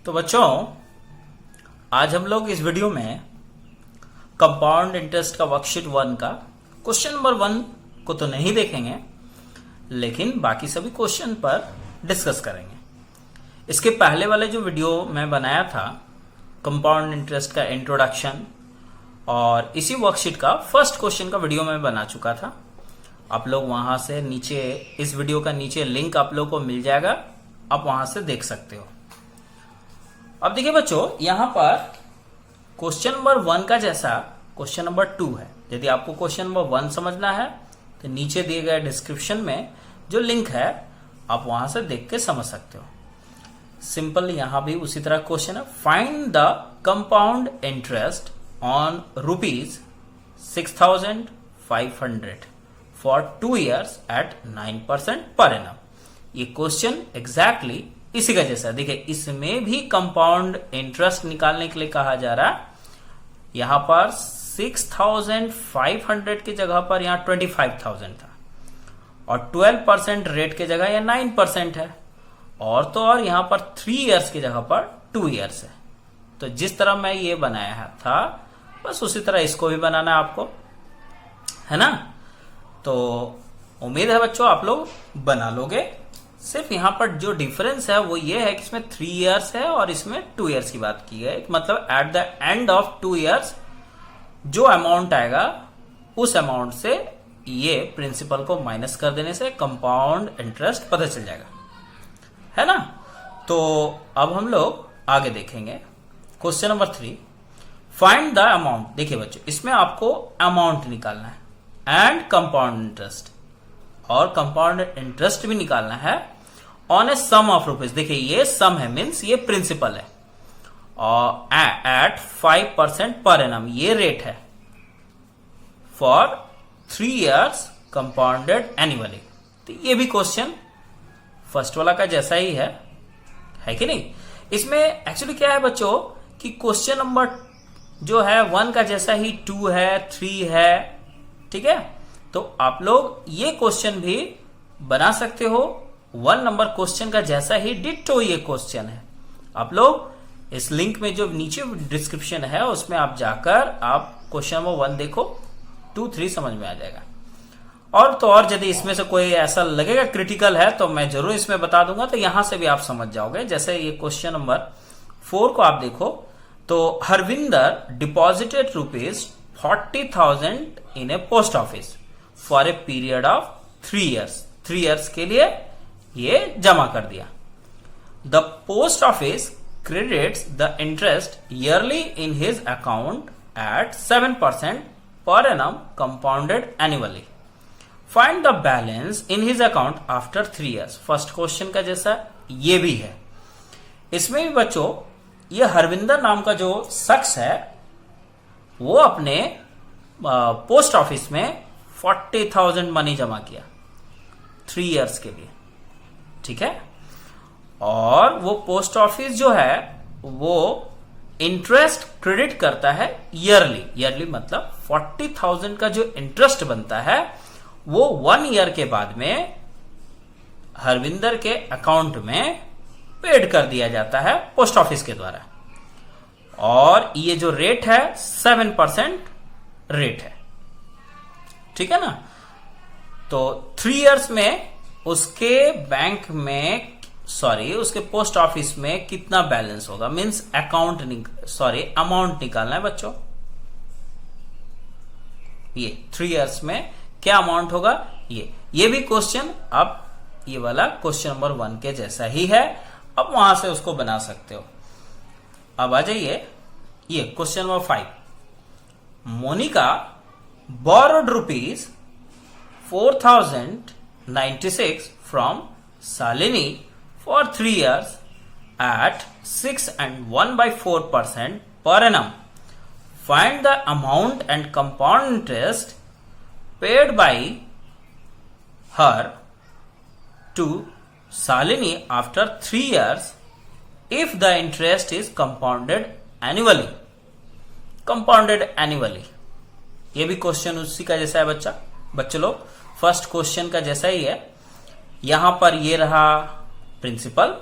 तो बच्चों, आज हम लोग इस वीडियो में कंपाउंड इंटरेस्ट का वर्कशीट 1 का क्वेश्चन नंबर 1 को तो नहीं देखेंगे, लेकिन बाकी सभी क्वेश्चन पर डिस्कस करेंगे। इसके पहले वाले जो वीडियो मैं बनाया था कंपाउंड इंटरेस्ट का इंट्रोडक्शन, और इसी वर्कशीट का फर्स्ट क्वेश्चन का वीडियो मैं बना चुका था। आप लोग वहां से नीचे, इस वीडियो का नीचे लिंक आप लोग को मिल जाएगा, आप वहां से देख सकते हो। अब देखिए बच्चों, यहां पर क्वेश्चन नंबर 1 का जैसा क्वेश्चन नंबर 2 है। यदि आपको क्वेश्चन नंबर 1 समझना है तो नीचे दिए गए डिस्क्रिप्शन में जो लिंक है आप वहां से देख के समझ सकते हो। सिंपल यहां भी उसी तरह क्वेश्चन है, find the compound interest on ₹6,500 for 2 years at 9% per annum. ये क्वेश्चन एग्जैक्टली इसी का जैसा। देखिए, इसमें भी कंपाउंड इंटरेस्ट निकालने के लिए कहा जा रहा है। यहां पर 6,500 की जगह पर यहां 25,000 था, और 12% रेट की जगह यह 9% है, और तो और यहां पर 3 years की जगह पर 2 years है। तो जिस तरह मैं ये बनाया था बस उसी तरह इसको भी बनाना है आपको, है ना। तो उम्मीद है बच्चों आप लोग बना लोगे। सिर्फ यहां पर जो डिफरेंस है वो ये है कि इसमें 3 years है और इसमें 2 years की बात की है। मतलब at the end of 2 years जो अमाउंट आएगा उस अमाउंट से ये प्रिंसिपल को माइनस कर देने से कंपाउंड इंटरेस्ट पता चल जाएगा, है ना। तो अब हम लोग आगे देखेंगे question number 3, find the amount. देखिए बच्चों, इसमें आपको अमाउंट निकालना है एंड कंपाउंड इंटरेस्ट, और कंपाउंड इंटरेस्ट भी निकालना है on a sum of rupees. देखिए ये सम है, मीन्स ये प्रिंसिपल है, और एट 5% पर एनम ये रेट है फॉर 3 years कंपाउंडेड एनुअली। तो ये भी क्वेश्चन फर्स्ट वाला का जैसा ही है कि नहीं। इसमें एक्चुअली क्या है बच्चों कि क्वेश्चन नंबर जो है 1 का जैसा ही 2 है, 3 है, ठीक है। तो आप लोग ये क्वेश्चन भी बना सकते हो। 1 नंबर क्वेश्चन का जैसा ही डिट्टो ये क्वेश्चन है। आप लोग इस लिंक में जो नीचे डिस्क्रिप्शन है उसमें आप जाकर आप क्वेश्चन नंबर 1 देखो, 2, 3 समझ में आ जाएगा। और तो और यदि इसमें से कोई ऐसा लगेगा क्रिटिकल है तो मैं जरूर इसमें बता दूंगा, तो यहां से भी आप समझ जाओगे। जैसे ये क्वेश्चन नंबर 4 को आप देखो, तो Harvinder deposited ₹40,000 in A post office for a period of 3 years। 3 years के लिए ये जमा कर दिया। The post office credits the interest yearly in his account at 7% per annum compounded annually. Find the balance in his account after 3 years। First question का जैसा ये भी है। इसमें भी बच्चों ये हरविंदर नाम का जो शख्स है वो अपने पोस्ट ऑफिस में 40,000 मनी जमा किया 3 years के लिए, ठीक है। और वो पोस्ट ऑफिस जो है वो इंटरेस्ट क्रेडिट करता है ईयरली मतलब 40,000 का जो इंटरेस्ट बनता है वो 1 year के बाद में हरविंदर के अकाउंट में पेड कर दिया जाता है पोस्ट ऑफिस के द्वारा। और ये जो रेट है 7% रेट है, ठीक है ना। तो 3 years में उसके बैंक में, उसके पोस्ट ऑफिस में कितना बैलेंस होगा, मींस अमाउंट निकालना है बच्चों। ये 3 years में क्या अमाउंट होगा, ये भी क्वेश्चन अब ये वाला क्वेश्चन नंबर 1 के जैसा ही है। अब वहां से उसको बना सकते हो। अब आ जाइए ये question number 5, Monica borrowed ₹4,096 from Salini for 3 years at 6 and 1/4% per annum. Find the amount and compound interest paid by her to Salini after 3 years if the interest is compounded annually. Compounded annually. ये भी question उसी का जैसा है बच्चे लोग, first question का जैसा ही है। यहां पर ये रहा प्रिंसिपल,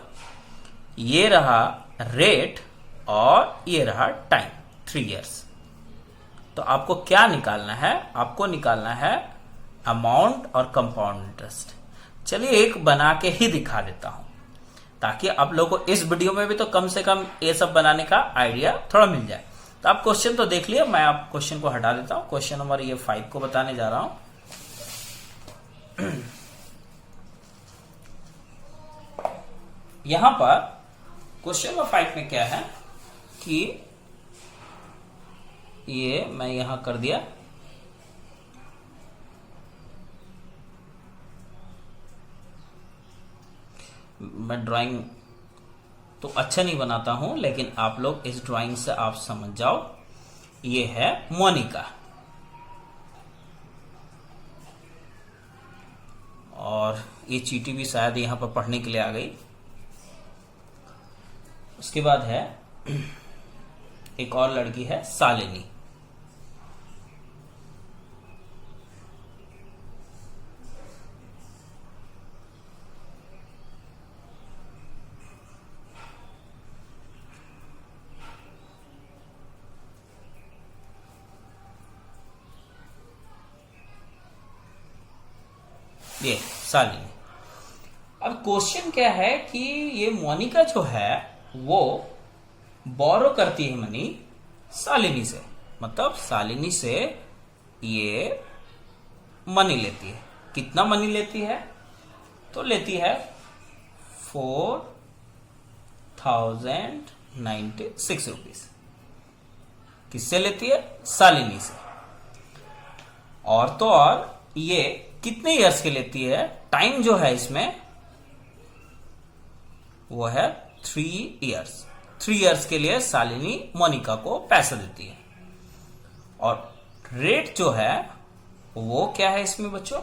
ये रहा रेट और ये रहा टाइम 3 इयर्स। तो आपको क्या निकालना है? आपको निकालना है अमाउंट और कंपाउंड इंटरेस्ट। चलिए एक बना के ही दिखा देता हूं ताकि आप लोगों को इस वीडियो में भी तो कम से कम ये सब बनाने का आइडिया थोड़ा मिल जाए। तो आप क्वेश्चन तो देख लिया, मैं आप क्वेश्चन को हटा देता हूं। क्वेश्चन नंबर ये 5 को बताने जा रहा हूं। यहां पर क्वेश्चन नंबर 5 में क्या है कि ये मैं यहां कर दिया, मैं ड्राइंग तो अच्छा नहीं बनाता हूं, लेकिन आप लोग इस ड्राइंग से आप समझ जाओ। ये है मोनिका और ये चीटी भी शायद यहां पर पढ़ने के लिए आ गई। उसके बाद है एक और लड़की है शालिनी। ये शालिनी। अब क्वेश्चन क्या है कि ये मोनिका जो है वो बोरो करती है मनी शालिनी से, मतलब शालिनी से ये मनी लेती है। कितना मनी लेती है? तो लेती है 4096 रुपीज। किससे लेती है? शालिनी से। और तो और ये कितने ईयर्स के लेती है? टाइम जो है इसमें वो है 3 इयर्स। 3 इयर्स के लिए शालिनी मोनिका को पैसा देती है। और रेट जो है वो क्या है इसमें बच्चों?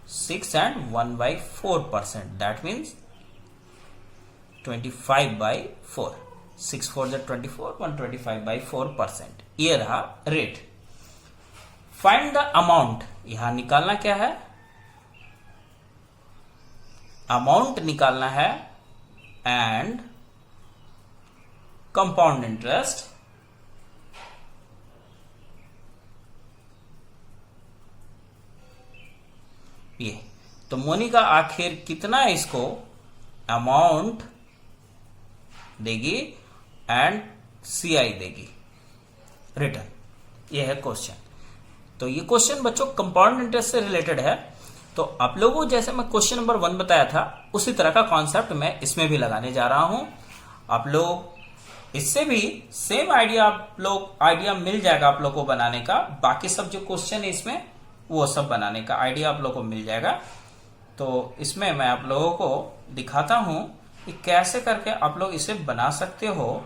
6 and 1/4%। That means 25/4। 6 4 24, 125/4%। ये रहा रेट। Find the amount. यहां निकालना क्या है? अमाउंट निकालना है एंड कंपाउंड इंटरेस्ट ये। तो मोनिका आखिर कितना इसको अमाउंट देगी एंड सीआई देगी, रिटर्न। ये है क्वेश्चन। तो ये क्वेश्चन बच्चों कंपाउंड इंटरेस्ट से रिलेटेड है। तो आप लोगों जैसे मैं क्वेश्चन नंबर 1 बताया था उसी तरह का कॉन्सेप्ट मैं इसमें भी लगाने जा रहा हूं। आप लोग इससे भी सेम आइडिया मिल जाएगा आप लोग को बनाने का। बाकी सब जो क्वेश्चन है इसमें वो सब बनाने का आइडिया आप लोग को मिल जाएगा। तो इसमें मैं आप लोगों को दिखाता हूं कि कैसे करके आप लोग इसे बना सकते हो,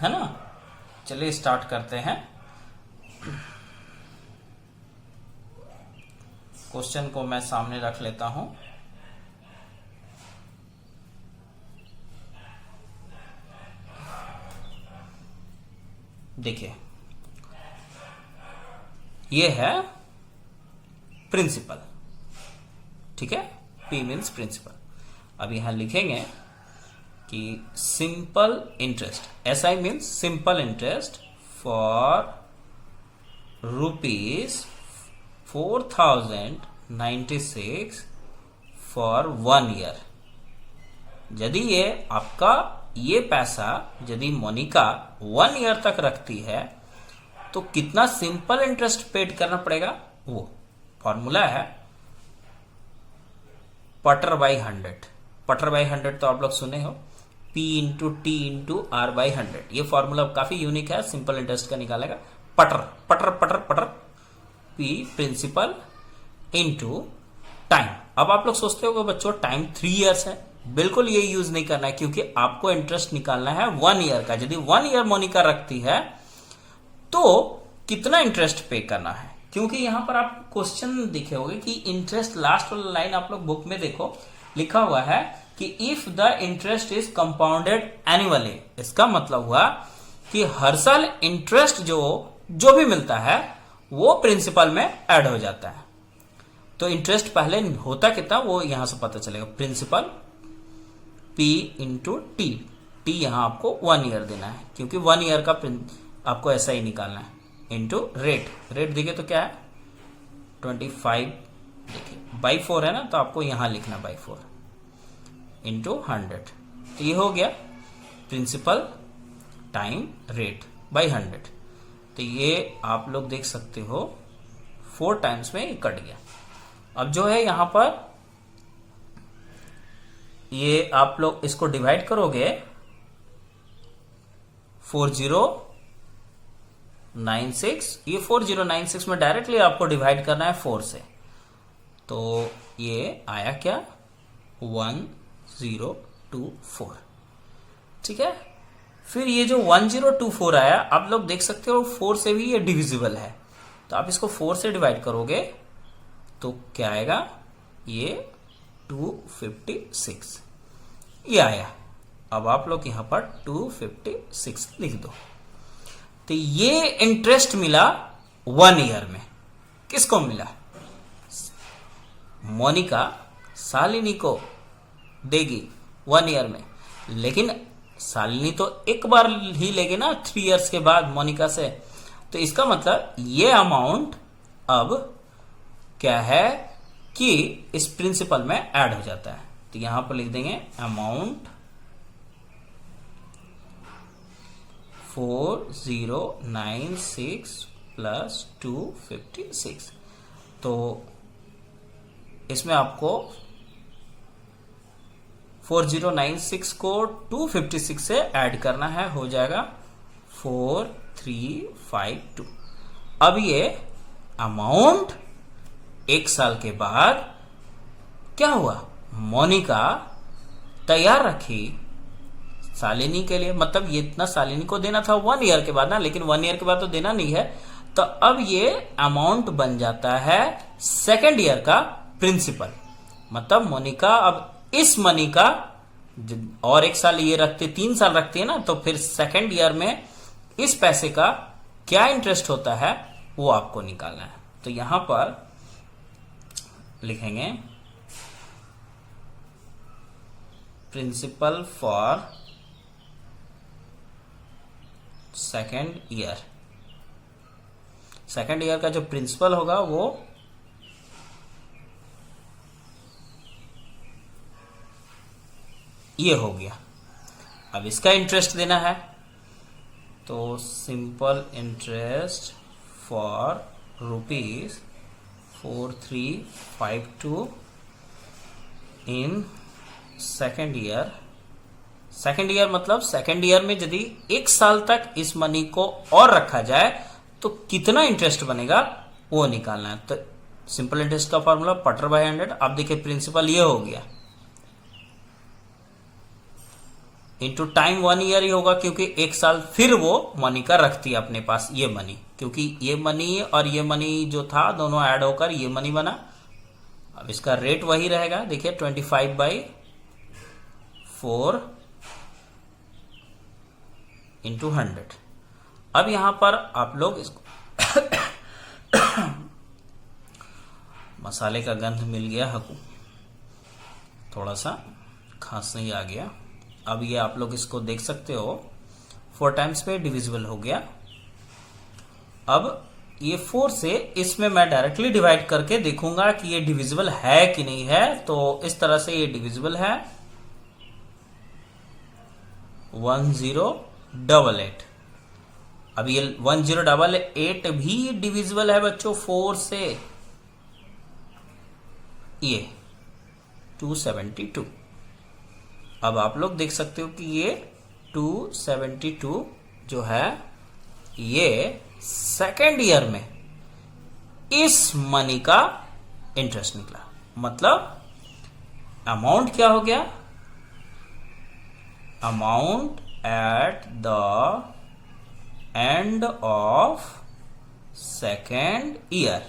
है ना। चलिए स्टार्ट करते हैं। क्वेश्चन को मैं सामने रख लेता हूं। देखिए ये है प्रिंसिपल, ठीक है। P means principal. अब यहां लिखेंगे कि simple interest, SI means simple interest for ₹4096 for 1 year. यदि ये आपका ये पैसा यदि मोनिका 1 ईयर तक रखती है तो कितना सिंपल इंटरेस्ट पेड करना पड़ेगा? वो फॉर्मूला है पटर बाई 100। पटर बाई 100 तो आप लोग सुने हो, P into T into R by 100। ये फॉर्मूला काफी यूनिक है, सिंपल इंटरेस्ट का निकालेगा। पटर पटर पटर पटर P प्रिंसिपल इंटू टाइम। अब आप लोग सोचते हो बच्चों टाइम 3 इयर्स है। बिल्कुल ये यूज नहीं करना है क्योंकि आपको इंटरेस्ट निकालना है 1 ईयर का। यदि 1 ईयर मोनिका रखती है तो कितना इंटरेस्ट पे करना है, क्योंकि यहां पर आप क्वेश्चन दिखे होंगे कि इंटरेस्ट, लास्ट वाला लाइन आप लोग बुक में देखो लिखा हुआ है कि if the interest is compounded annually. इसका मतलब हुआ कि हर साल इंटरेस्ट जो भी मिलता है वो प्रिंसिपल में ऐड हो जाता है। तो इंटरेस्ट पहले होता कितना वो यहां से पता चलेगा। Principal P into T T यहाँ आपको 1 ईयर देना है, क्योंकि 1 ईयर का आपको ऐसा ही निकालना है, इंटू रेट। रेट देखिए तो क्या है 25, देखिए बाई 4 है ना, तो आपको यहाँ लिखना बाई 4 इंटू 100। तो ये हो गया प्रिंसिपल टाइम रेट बाई 100। तो ये आप लोग देख सकते हो 4 टाइम्स में ये कट गया। अब जो है यहाँ पर ये आप लोग इसको डिवाइड करोगे 4096, ये 4096 में डायरेक्टली आपको डिवाइड करना है 4 से, तो ये आया क्या 1024। ठीक है, फिर ये जो 1024 आया, आप लोग देख सकते हो 4 से भी ये डिविजिबल है, तो आप इसको 4 से डिवाइड करोगे तो क्या आएगा, ये 256 ये आया। अब आप लोग यहां पर 256 लिख दो। तो ये इंटरेस्ट मिला 1 ईयर में। किसको मिला, मोनिका शालिनी को देगी 1 ईयर में, लेकिन शालिनी तो एक बार ही लेगी ना 3 इयर्स के बाद मोनिका से। तो इसका मतलब ये अमाउंट अब क्या है कि इस प्रिंसिपल में ऐड हो जाता है। तो यहां पर लिख देंगे अमाउंट 4096 प्लस 256। तो इसमें आपको 4096 को 256 से ऐड करना है, हो जाएगा 4352। अब ये अमाउंट 1 साल के बाद क्या हुआ, मोनिका तैयार रखी शालिनी के लिए, मतलब ये इतना शालिनी को देना था 1 ईयर के बाद ना, लेकिन 1 ईयर के बाद तो देना नहीं है। तो अब ये अमाउंट बन जाता है 2nd ईयर का प्रिंसिपल, मतलब मोनिका अब इस मनी का और 1 साल ये रखते 3 साल रखते हैं ना, तो फिर 2nd ईयर में इस पैसे का क्या इंटरेस्ट होता है वो आपको निकालना है। तो यहां पर लिखेंगे principal for 2nd year. 2nd year का जो प्रिंसिपल होगा वो ये हो गया। अब इसका इंटरेस्ट देना है, तो simple interest for ₹4352 in 2nd year. 2nd year मतलब 2nd ईयर में यदि 1 साल तक इस मनी को और रखा जाए तो कितना इंटरेस्ट बनेगा वो निकालना है। तो सिंपल इंटरेस्ट का फॉर्मूला पटर बाय 100। अब देखिए प्रिंसिपल ये हो गया इंटू टाइम 1 ईयर ही होगा, क्योंकि 1 साल फिर वो मनी का रखती है अपने पास ये मनी, क्योंकि ये मनी और ये मनी जो था दोनों ऐड होकर ये मनी बना। अब इसका रेट वही रहेगा, देखिए 25/4 इंटू 100। अब यहां पर आप लोग इसको मसाले का गंध मिल गया हकू, थोड़ा सा खांसी आ गया। अब ये आप लोग इसको देख सकते हो 4 टाइम्स पे डिविजिबल हो गया। अब ये 4 से इसमें मैं डायरेक्टली डिवाइड करके देखूंगा कि ये डिविजिबल है कि नहीं है। तो इस तरह से ये डिविजिबल है 1088। अब ये 1088 भी डिविजिबल है बच्चों 4 से, ये 272। अब आप लोग देख सकते हो कि ये 272 जो है ये 2nd ईयर में इस मनी का इंटरेस्ट निकला। मतलब अमाउंट क्या हो गया, amount at the end of 2nd year.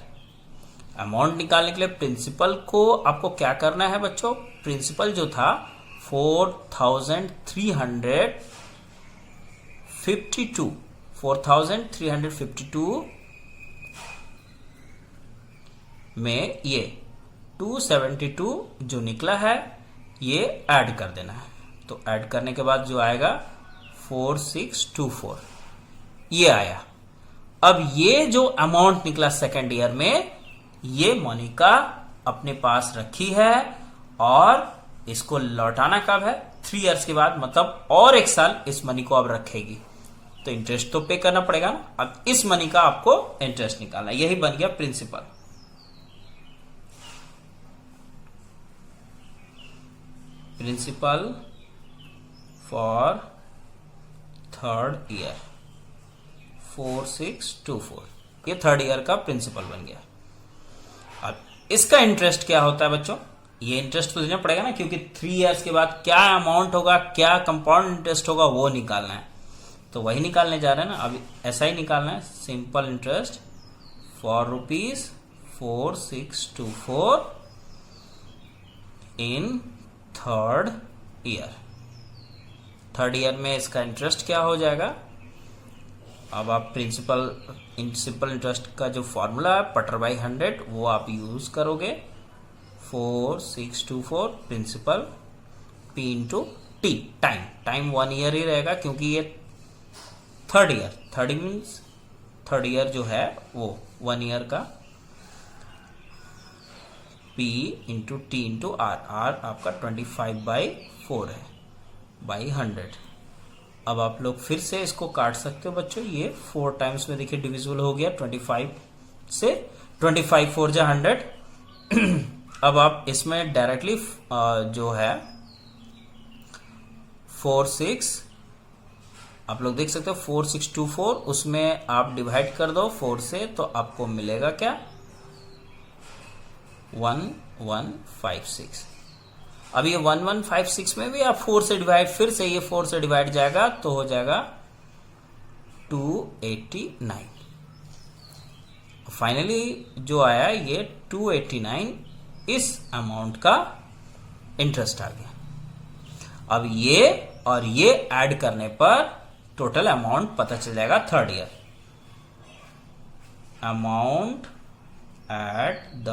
Amount निकालने के लिए प्रिंसिपल को आपको क्या करना है बच्चों, प्रिंसिपल जो था 4352 में ये 272 जो निकला है ये ऐड कर देना है। तो ऐड करने के बाद जो आएगा 4624 ये आया। अब ये जो अमाउंट निकला सेकेंड ईयर में, ये मोनिका अपने पास रखी है और इसको लौटाना कब है? 3 इयर्स के बाद, मतलब और 1 साल इस मनी को अब रखेगी, तो इंटरेस्ट तो पे करना पड़ेगा ना। अब इस मनी का आपको इंटरेस्ट निकालना, यही बन गया principal. Principal for third year 4624, ये थर्ड ईयर का प्रिंसिपल बन गया। अब इसका इंटरेस्ट क्या होता है बच्चों? ये इंटरेस्ट तो देना पड़ेगा ना, क्योंकि 3 इयर्स के बाद क्या अमाउंट होगा, क्या कंपाउंड इंटरेस्ट होगा, वो निकालना है। तो वही निकालने जा रहे हैं ना, अब ऐसा ही निकालना है। Simple interest for ₹4624 in third year. Third year में इसका इंटरेस्ट क्या हो जाएगा? अब आप प्रिंसिपल सिंपल इंटरेस्ट का जो फॉर्मूला है Pater/100 वो आप यूज करोगे। 4624 principal P into T, time 1 year ही रहेगा, क्योंकि ये थर्ड मीन्स थर्ड ईयर जो है वो 1 ईयर का। P into T into R, आपका 25/4 है बाई 100। अब आप लोग फिर से इसको काट सकते हो बच्चों, ये 4 टाइम्स में देखिए डिविजिबल हो गया 25 से। 25 4 जा 100। अब आप इसमें डायरेक्टली जो है 46 आप लोग देख सकते हो 4624, उसमें आप डिवाइड कर दो 4 से, तो आपको मिलेगा क्या? 1156। अब ये 1156 में भी आप 4 से डिवाइड, फिर से ये 4 से डिवाइड जाएगा तो हो जाएगा 289। फाइनली जो आया ये 289 इस अमाउंट का इंटरेस्ट आ गया। अब ये और ये ऐड करने पर टोटल अमाउंट पता चल जाएगा third year. Amount at the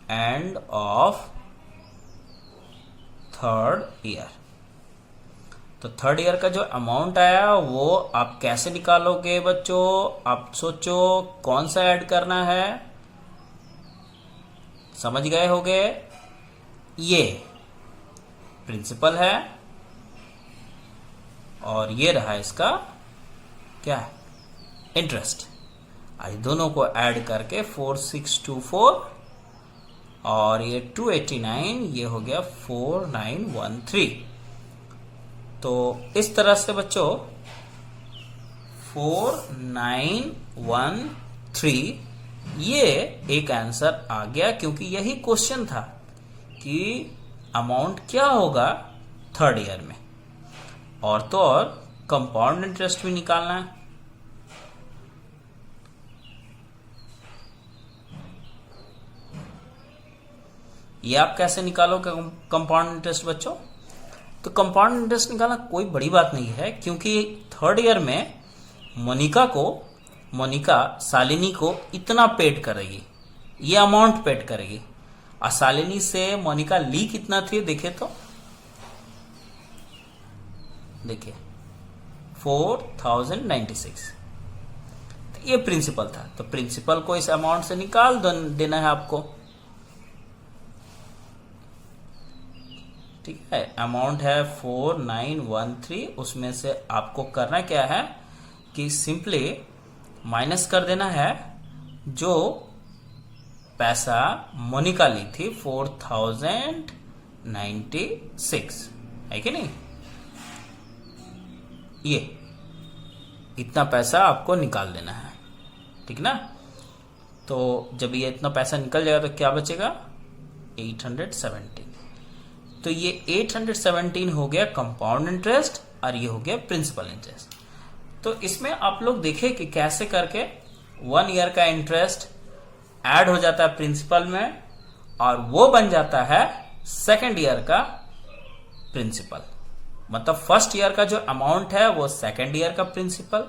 end of third year. तो थर्ड ईयर का जो अमाउंट आया वो आप कैसे निकालोगे बच्चों? आप सोचो कौन सा ऐड करना है, समझ गए होगे। ये प्रिंसिपल है और ये रहा इसका क्या है? इंटरेस्ट। आज दोनों को ऐड करके 4624 और ये 289, ये हो गया 4913। तो इस तरह से बच्चों 4913 ये एक आंसर आ गया, क्योंकि यही क्वेश्चन था कि अमाउंट क्या होगा थर्ड ईयर में, और तो और कंपाउंड इंटरेस्ट भी निकालना है। ये आप कैसे निकालोगे कंपाउंड इंटरेस्ट बच्चों? तो कंपाउंड इंटरेस्ट निकालना कोई बड़ी बात नहीं है, क्योंकि थर्ड ईयर में मोनिका शालिनी को इतना पेड करेगी, ये अमाउंट पेड करेगी। और शालिनी से मोनिका ली कितना थी देखे तो, देखिए 4096। तो ये प्रिंसिपल था, तो प्रिंसिपल को इस अमाउंट से निकाल देना है आपको। ठीक है, अमाउंट है 4913, उसमें से आपको करना क्या है कि सिंपली माइनस कर देना है जो पैसा मोनिका ली थी 4096, है कि नहीं? ये इतना पैसा आपको निकाल देना है, ठीक ना। तो जब ये इतना पैसा निकल जाएगा तो क्या बचेगा? 817। तो ये 817 हो गया कंपाउंड इंटरेस्ट और ये हो गया प्रिंसिपल इंटरेस्ट। तो इसमें आप लोग देखें कि कैसे करके 1 ईयर का इंटरेस्ट ऐड हो जाता है प्रिंसिपल में और वो बन जाता है सेकेंड ईयर का प्रिंसिपल। मतलब फर्स्ट ईयर का जो अमाउंट है वो सेकेंड ईयर का प्रिंसिपल,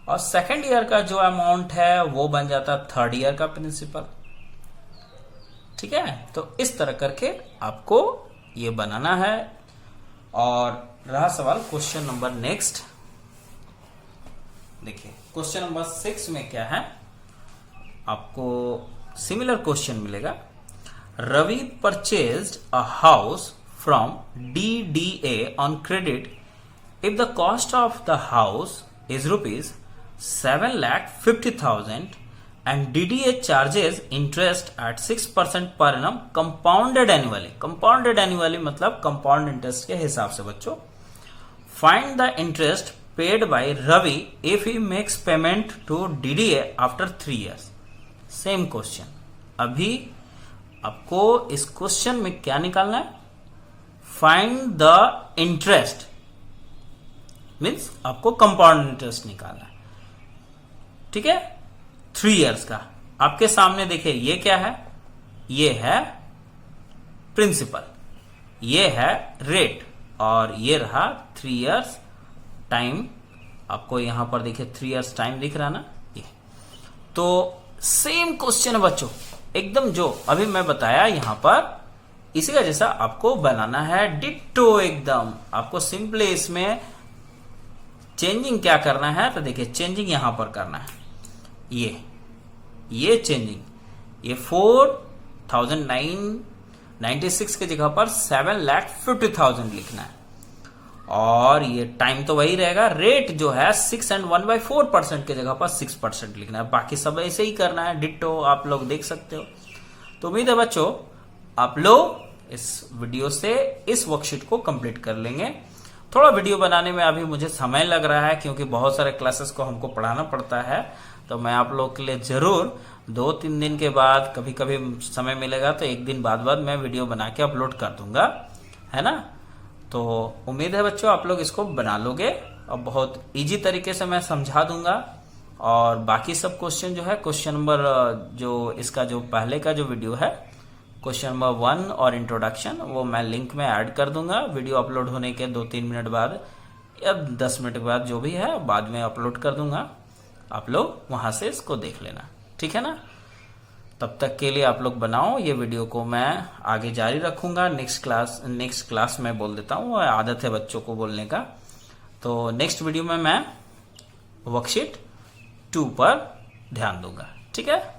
और सेकेंड ईयर का जो अमाउंट है वो बन जाता है थर्ड ईयर का प्रिंसिपल। ठीक है, तो इस तरह करके आपको ये बनाना है और रहा सवाल क्वेश्चन नंबर नेक्स्ट। देखिए क्वेश्चन नंबर 6 में क्या है, आपको सिमिलर क्वेश्चन मिलेगा। Ravi purchased a house from DDA on credit if the cost of the house is ₹7,50,000 and DDA charges interest at 6% per annum compounded annually। compounded annually मतलब compound interest के हिसाब से बच्चों। Find the interest paid by Ravi if he makes payment to DDA after 3 years। Same question. अभी आपको इस question में क्या निकालना है, फाइंड द इंटरेस्ट, मीन्स आपको कंपाउंड इंटरेस्ट निकालना है। ठीक है, 3 इयर्स का। आपके सामने देखिए ये क्या है, ये है प्रिंसिपल, ये है रेट, और ये रहा 3 इयर्स टाइम। आपको यहां पर देखिए 3 इयर्स टाइम दिख रहा ना, ये तो सेम क्वेश्चन है बच्चों, एकदम जो अभी मैं बताया यहां पर इसी का जैसा आपको बनाना है, डिट्टो एकदम। आपको सिंपली इसमें चेंजिंग क्या करना है, तो देखिए चेंजिंग यहां पर करना है, ये चेंजिंग, ये 4,996 की जगह पर 7,50,000 लिखना है, और ये टाइम तो वही रहेगा। रेट जो है 6 and 1/4% की जगह पर 6% लिखना है, बाकी सब ऐसे ही करना है, डिट्टो आप लोग देख सकते हो। तो उम्मीद है बच्चों आप लोग इस वीडियो से इस वर्कशीट को कंप्लीट कर लेंगे। थोड़ा वीडियो बनाने में अभी मुझे समय लग रहा है, क्योंकि बहुत सारे क्लासेस को हमको पढ़ाना पड़ता है, तो मैं आप लोग के लिए जरूर 2-3 दिन के बाद, कभी कभी समय मिलेगा तो 1 दिन बाद मैं वीडियो बना के अपलोड कर दूंगा, है ना। तो उम्मीद है बच्चों आप लोग इसको बना लोगे, और बहुत इजी तरीके से मैं समझा दूंगा। और बाकी सब क्वेश्चन जो है, क्वेश्चन नंबर जो इसका जो पहले का जो वीडियो है, क्वेश्चन नंबर 1 और इंट्रोडक्शन, वो मैं लिंक में ऐड कर दूंगा वीडियो अपलोड होने के 2-3 मिनट बाद या 10 मिनट बाद, जो भी है बाद में अपलोड कर दूंगा। आप लोग वहां से इसको देख लेना, ठीक है ना। तब तक के लिए आप लोग बनाओ, ये वीडियो को मैं आगे जारी रखूंगा। नेक्स्ट क्लास में बोल देता हूँ, आदत है बच्चों को बोलने का। तो नेक्स्ट वीडियो में मैं वर्कशीट 2 पर ध्यान दूंगा, ठीक है।